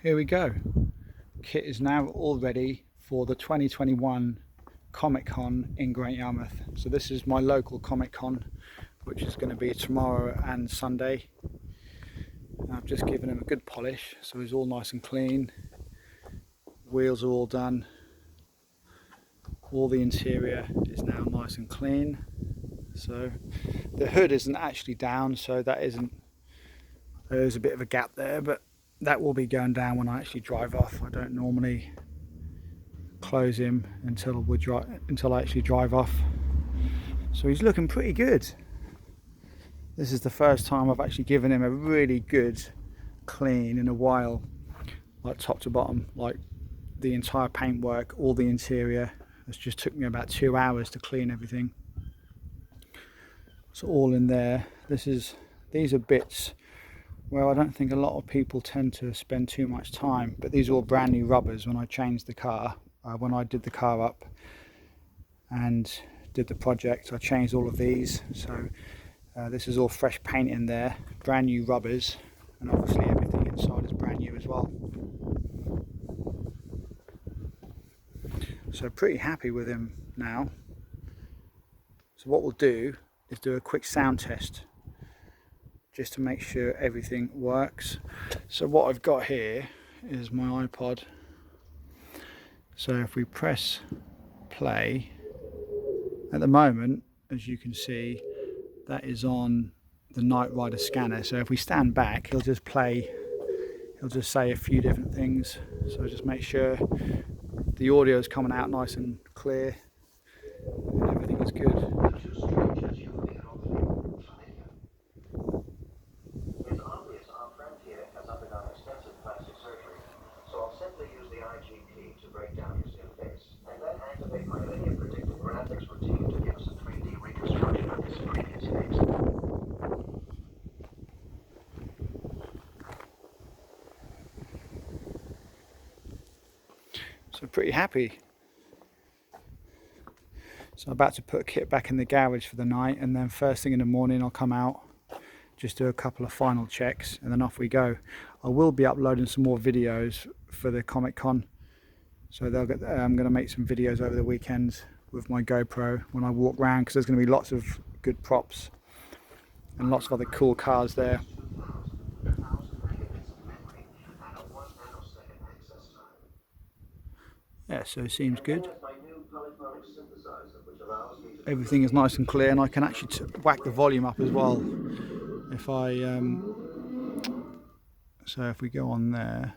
here we go. Kit is now all ready for the 2021 Comic Con in Great Yarmouth. So this is my local Comic Con, which is going to be tomorrow and Sunday. I've just given him a good polish, so he's all nice and clean. Wheels are all done. All the interior is now nice and clean. So the hood isn't actually down, so there's a bit of a gap there, but that will be going down when I actually drive off. I don't normally close him until I actually drive off. So he's looking pretty good. This is the first time I've actually given him a really good clean in a while, like top to bottom, like the entire paintwork, all the interior. It's just took me about 2 hours to clean everything. It's all in there. These are bits where I don't think a lot of people tend to spend too much time, but these are all brand new rubbers. When I changed the car, when I did the car up and did the project, I changed all of these. So this is all fresh paint in there, brand new rubbers, and obviously everything inside is brand new as well. So pretty happy with him now. So what we'll do is do a quick sound test just to make sure everything works. So what I've got here is my iPod. So if we press play, at the moment, as you can see, that is on the Night Rider scanner. So if we stand back, he'll just say a few different things. So just make sure the audio is coming out nice and clear and everything is good. So pretty happy. So I'm about to put Kit back in the garage for the night, and then first thing in the morning I'll come out, just do a couple of final checks, and then off we go. I will be uploading some more videos for the Comic Con, so I'm going to make some videos over the weekend with my GoPro when I walk around, because there's going to be lots of good props and lots of other cool cars there. Yeah, so it seems good. Everything is nice and clear, and I can actually whack the volume up as well. If so if we go on there,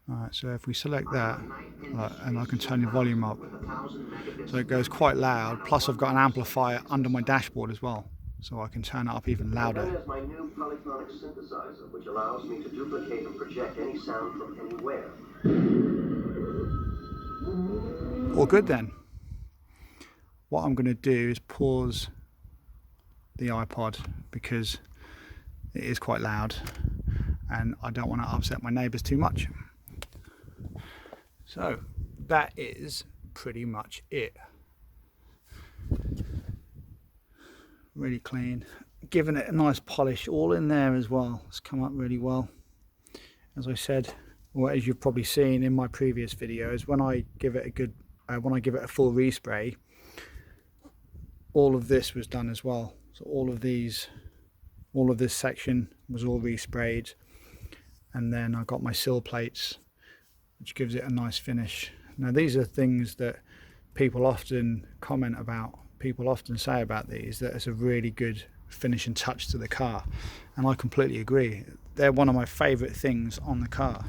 alright, so if we select that, and I can turn the volume up, so it goes quite loud. Plus I've got an amplifier under my dashboard as well, so I can turn it up even louder. And there's my new polyphonic synthesizer, which allows me to duplicate and project any sound from anywhere. All good then. What I'm going to do is pause the iPod because it is quite loud and I don't want to upset my neighbours too much. So that is pretty much it. Really clean, giving it a nice polish all in there as well. It's come up really well. As I said, or as you've probably seen in my previous videos, when I give it a full respray, all of this was done as well. So all of this section was all resprayed, and then I got my sill plates, which gives it a nice finish. Now these are things that people often comment about. People often say about these that it's a really good finish and touch to the car, and I completely agree. They're one of my favourite things on the car.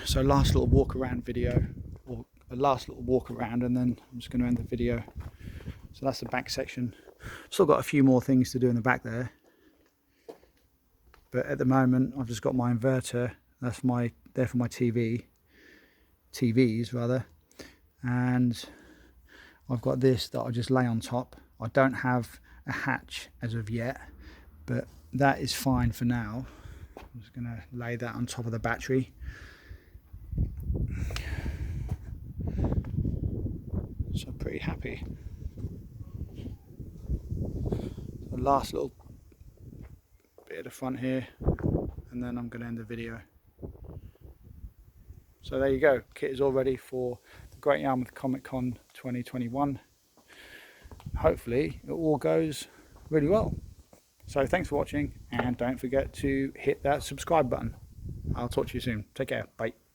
So last little walk around video, or a last little walk around, and then I'm just going to end the video. So that's the back section. Still got a few more things to do in the back there, but at the moment I've just got my inverter. That's there for my TVs rather, and I've got this that I just lay on top. I don't have a hatch as of yet, but that is fine for now. I'm just going to lay that on top of the battery. So pretty happy. last little bit at the front here, and then I'm going to end the video. So there you go, Kitt is all ready for the Great Yarmouth Comic Con 2021. Hopefully it all goes really well. So thanks for watching, and don't forget to hit that subscribe button. I'll talk to you soon. Take care. Bye.